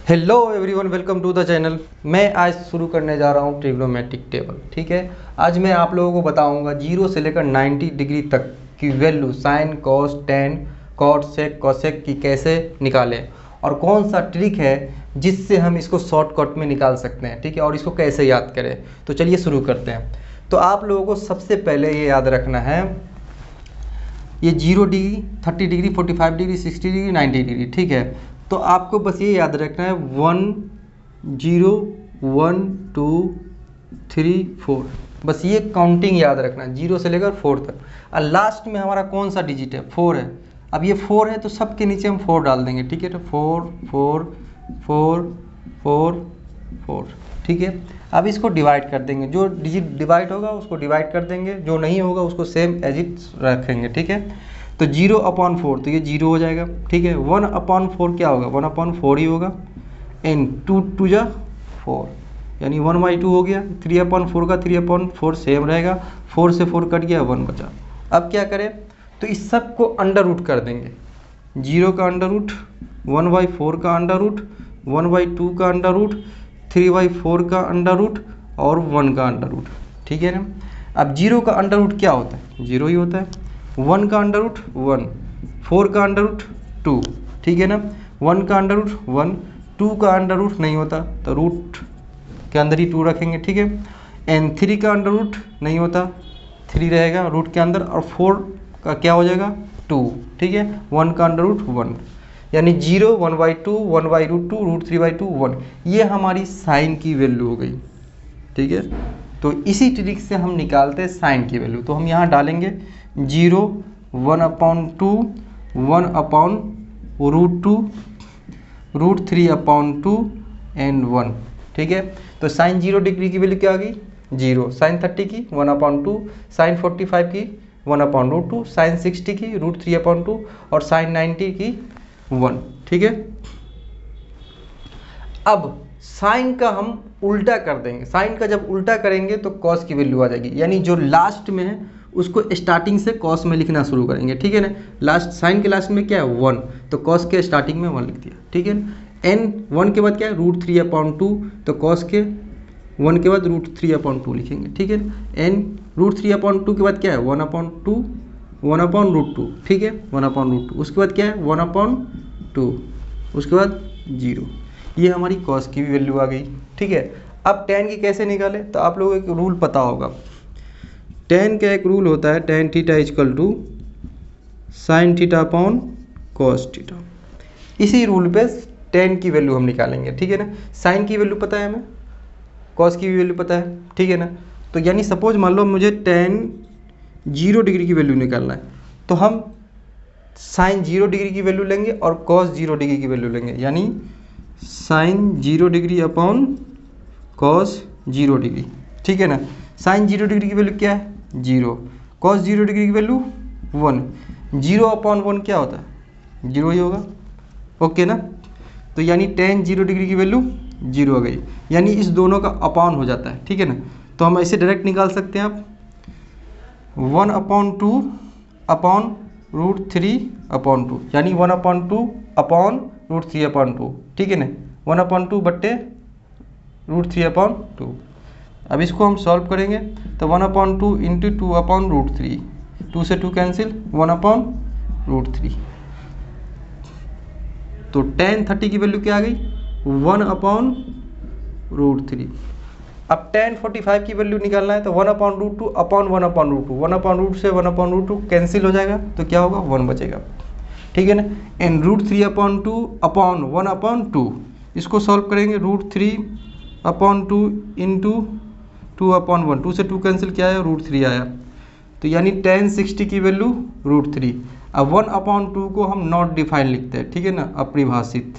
Hello everyone, welcome to the channel. मैं आज शुरू करने जा रहा हूँ ट्रिग्नोमेट्रिक टेबल। ठीक है, आज मैं आप लोगों को बताऊंगा 0 से लेकर 90 डिग्री तक की value sine, cos, tan, cot, sec, cosec की कैसे निकालें और कौन सा ट्रिक है जिससे हम इसको शॉर्टकट में निकाल सकते हैं। ठीक है, और इसको कैसे याद करें। तो चलिए शुरू करते हैं। तो आप लोगों को सबसे पहले ये याद रखना है, ये 0 degree, 30 degree, 45 degree, 60 degree, 90 degree. ठीक है, तो आपको बस ये याद रखना है 1 0 1 2 3 4, बस ये काउंटिंग याद रखना है 0 से लेकर 4 तक। और लास्ट में हमारा कौन सा डिजिट है? 4 है। अब ये 4 है तो सबके नीचे हम 4 डाल देंगे। ठीक है, तो 4 4 4 4 4। ठीक है, अब इसको डिवाइड कर देंगे। जो डिजिट डिवाइड होगा उसको डिवाइड कर देंगे, जो नहीं होगा उसको सेम एज इट रखेंगे। ठीक है, तो 0/4 तो ये 0 हो जाएगा। ठीक है, 1/4 क्या होगा? 1/4 ही होगा। एन 2 2 जा 4, यानी 1/2 हो गया। 3/4 का 3/4 सेम रहेगा। 4 से 4 कट गया, 1 बचा। अब क्या करें? तो इस सब को अंडर रूट कर देंगे। 0 का अंडर रूट, 1/4 का अंडर रूट, 1/2 का अंडर रूट, 3/4 का अंडर रूट और 1 का अंडर रूट। ठीक है ना। अब 0 का अंडर रूट क्या होता है? 0 ही होता है। 1 का अंडर रूट 1, 4 का अंडर रूट 2। ठीक है ना, 1 का अंडर रूट 1, 2 का अंडर रूट नहीं होता तो रूट के अंदर ही 2 रखेंगे। ठीक है, एंड 3 का अंडर रूट नहीं होता, 3 रहेगा रूट के अंदर, और 4 का क्या हो जाएगा? 2। ठीक है, 1 का अंडर रूट 1, यानी 0 1/2 1/√2 √3/2 1। ये हमारी साइन की वैल्यू हो गई। ठीक है, तो इसी ट्रिक से हम निकालते हैं साइन की वैल्यू। तो हम यहाँ डालेंगे 0 1/2 1/√2 √3/2 एंड 1। ठीक है, तो साइन 0 डिग्री की वैल्यू क्या आ गई? 0। साइन 30 की 1/2, साइन 45 की 1/√2, साइन 60 की √3/2 और साइन 90 की 1। ठीक है, अब साइन का हम उल्टा कर देंगे। साइन का जब उल्टा करेंगे तो कॉस की वैल्यू आ जाएगी, यानी जो लास्ट में है उसको स्टार्टिंग से कॉस में लिखना शुरू करेंगे। ठीक है ना, लास्ट साइन के लास्ट में क्या है? 1, तो कॉस के स्टार्टिंग में 1 लिख दिया। ठीक है, एन 1 के बाद क्या है? √3/2, तो कॉस के 1 के बाद √3/2 लिखेंगे। ठीक है, एन √3/2 के बाद क्या है? 1/2 1/√2। ठीक है, 1/√2, उसके बाद क्या है? 1/2, उसके बाद 0। ये हमारी कॉस की भी वैल्यू आ गई। ठीक है, अब टेन की कैसे निकाले? तो आप लोगों को एक रूल पता होगा। टेन का एक रूल होता है, tan theta equal to sine theta upon cos theta. इसी रूल पे टेन की वैल्यू हम निकालेंगे। ठीक है ना, साइन की वैल्यू पता है हमें, कॉस की भी वैल्यू पता है। ठीक है ना, तो यानी सपोज मान लो मुझे टेन 0 डिग्री की वैल्यू निकालना है, तो हम साइन 0 डिग्री की वैल्यू लेंगे और कॉस 0 डिग्री की वैल्यू लेंगे, यानी sine 0 degree upon cos 0 degree. ठीक है ना, साइन 0 डिग्री की वैल्यू क्या है? 0। कॉस 0 डिग्री की वैल्यू 1। 0/1 क्या होता है? 0 ही होगा। ओके ना, तो यानी टेन 0 डिग्री की वैल्यू 0 आ गई, यानी इस दोनों का अपॉन हो जाता है। ठीक है ना, तो हम ऐसे डायरेक्ट निकाल सकते हैं आप 1/2 अपॉन √3/2, यानी 1/2 अपॉन √3/2। ठीक है ना, 1/2 बट्टे √3/2। अब इसको हम सॉल्व करेंगे तो 1/2 इंटू 2/√3, 2 से 2 कैंसिल, 1/√3। तो टेन 30 की वैल्यू क्या आ गई? 1/√3। अब टेन 45 की वैल्यू निकालना है तो 1/√2 अपॉन 1/√2, 1/√2 से 1/√2 कैंसिल हो जाएगा, तो क्या होगा? 1 बचेगा। ठीक है ना, एंड √3/2 अपॉन 1/2, इसको सॉल्व करेंगे। √3/2 इंटू 2/1, 2 से 2 कैंसिल, क्या आया? √3 आया। तो यानी टेन 60 की वैल्यू √3। अब 1/2 को हम नॉट डिफाइन लिखते हैं। ठीक है ना, अपरिभाषित।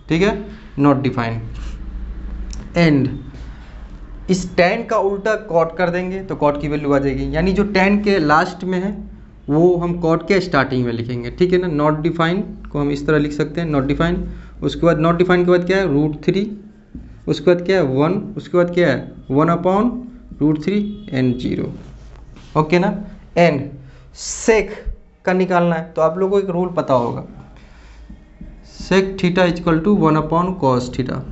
ठीक है, नॉट डिफाइन। एंड इस टेन का उल्टा कॉट कर देंगे तो कॉट की वैल्यू आ जाएगी, यानी जो टेन के लास्ट में है वो हम कॉट के स्टार्टिंग में लिखेंगे। ठीक है ना, नॉट डिफाइन को हम इस तरह लिख सकते हैं, नॉट डिफाइन। उसके बाद नॉट डिफाइन के बाद क्या है? √3, उसके बाद क्या है? 1, उसके बाद क्या है? 1/√3 एंड 0। ओके ना, एंड सेक का निकालना है तो आप लोगों को एक रूल पता होगा, sec theta equal to 1/cos theta.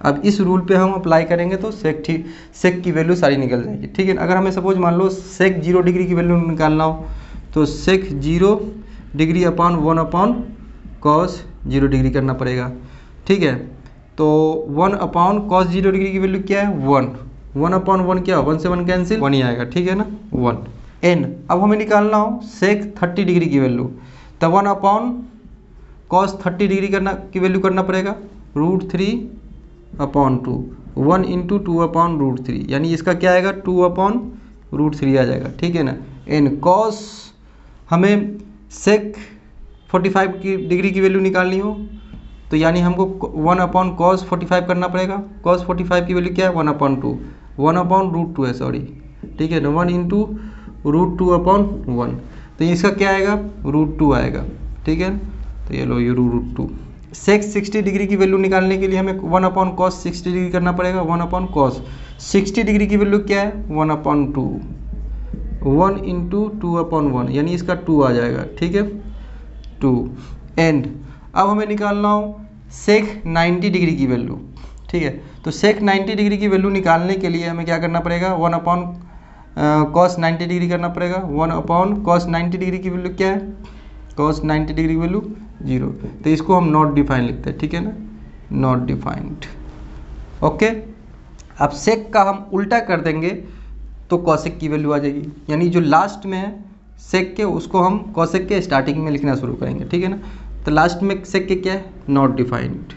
अब इस रूल पे हम अप्लाई करेंगे तो सेक की वैल्यू सारी निकल जाएगी, ठीक है। अगर हमें सपोज मान लो सेक 0 डिग्री की वैल्यू निकालना हो तो सेक 0 डिग्री अपॉन 1/cos 0 डिग्री करना पड़ेगा, ठीक है। तो 1/cos 0 डिग्री की वैल्यू क्या है 1, 1/1 क्या, 1 से 1 कैंसिल, 1 ही आएगा, ठीक है ना, 1 n। अब हमें निकालना हो सेक 30 डिग्री की वैल्यू, तो 1/cos 30 डिग्री की वैल्यू करना पड़ेगा √3/2, 1 × 2/√3, यानी इसका क्या आएगा 2/√3 आ जाएगा, ठीक है ना। n cos हमें सेक 45 की डिग्री की वैल्यू निकालनी हो तो यानी हमको 1/cos 45 करना पड़ेगा। cos 45 की वैल्यू क्या है 1/2, 1/√2 है सॉरी, ठीक है ना, 1 × √2/1, तो इसका क्या आएगा √2 आएगा, ठीक है। तो ये लो ये √2। सेक 60 डिग्री की वैल्यू निकालने के लिए हमें 1/cos 60 डिग्री करना पड़ेगा, 1/cos 60 डिग्री की वैल्यू क्या है 1/2, 1 × 2/1, यानी इसका 2 आ जाएगा, ठीक है, 2 एंड। अब हमें निकालना हो सेक 90 डिग्री की वैल्यू, ठीक है। तो सेक 90 डिग्री की वैल्यू निकालने के लिए हमें क्या करना पड़ेगा 1/cos 90 डिग्री करना पड़ेगा, 1/cos 90 डिग्री की वैल्यू क्या है, cos 90 डिग्री की वैल्यू 0, तो इसको हम नॉट डिफाइन लिखते हैं, ठीक है ना, नॉट डिफाइंड, ओके। अब सेक का हम उल्टा कर देंगे तो कॉसेक की वैल्यू आ जाएगी, यानी जो लास्ट में है सेक के उसको हम कॉसेक के स्टार्टिंग में लिखना शुरू करेंगे, ठीक है ना। तो लास्ट में सेक के क्या है नॉट डिफाइंड,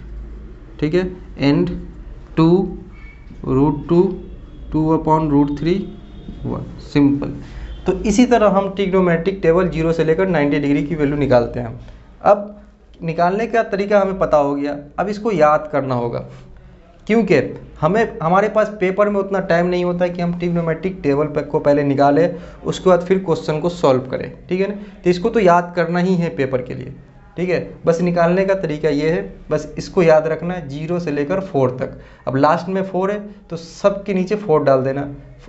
ठीक है, एंड 2√2 2/√3 1, सिंपल। तो इसी तरह हम ट्रिग्नोमेट्रिक टेबल 0 से लेकर 90 डिग्री की वैल्यू निकालते हैं। अब निकालने का तरीका हमें पता हो गया, अब इसको याद करना होगा, क्योंकि हमारे पास पेपर में उतना टाइम नहीं होता है कि हम ट्रिग्नोमेट्रिक टेबल को पहले निकालें उसके बाद फिर क्वेश्चन को सॉल्व करें, ठीक है ना। तो इसको तो याद करना ही है पेपर के लिए, ठीक है। बस निकालने का तरीका ये है, बस इसको याद रखना है 0 से लेकर 4 तक। अब लास्ट में 4 है तो सब के नीचे 4 डाल देना,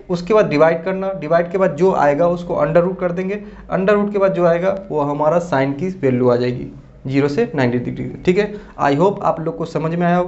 उसके बाद डिवाइड करना, डिवाइड के बाद जो आएगा उसको अंडर रूट कर देंगे, अंडर रूट के बाद जो आएगा वो हमारा साइन की वैल्यू आ जाएगी 0 से 90 डिग्री, ठीक है। आई होप आप लोग को समझ में आया होगा।